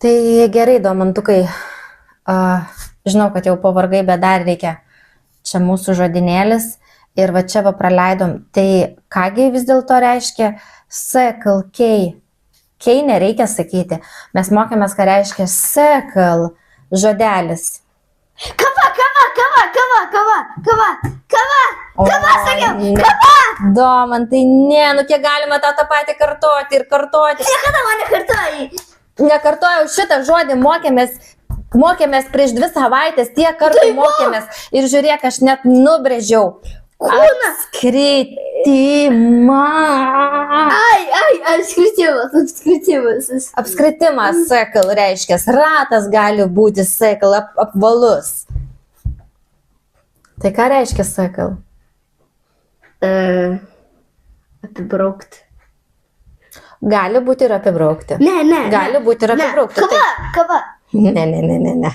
Tai gerai, Domantukai, žinau, kad jau pavargai, bet dar reikia. Čia mūsų žodinėlis ir va čia va praleidom. Tai kągi vis dėlto reiškia sekal, kei. Kei nereikia sakyti. Mes mokėmės, ką reiškia sekal žodelis. Kava, sakiau, kava! Domantai, ne, nu kiek galima tą patį kartoti ir kartoti. Niekada man nekartojai. Nekartojau šitą žodį, mokėmės prieš 2 savaitės, tiek kartų mokėmės ir žiūrėk, aš net nubrėžiau. Kūną. Apskritimą. Apskritimas. Apskritimas, sekal, reiškia, ratas gali būti sekal, apvalus. Tai ką reiškia sekal? Apibraukti. Gali būti ir apibraukti. Ne. Gali būti ir apibraukti. Kava. Ne.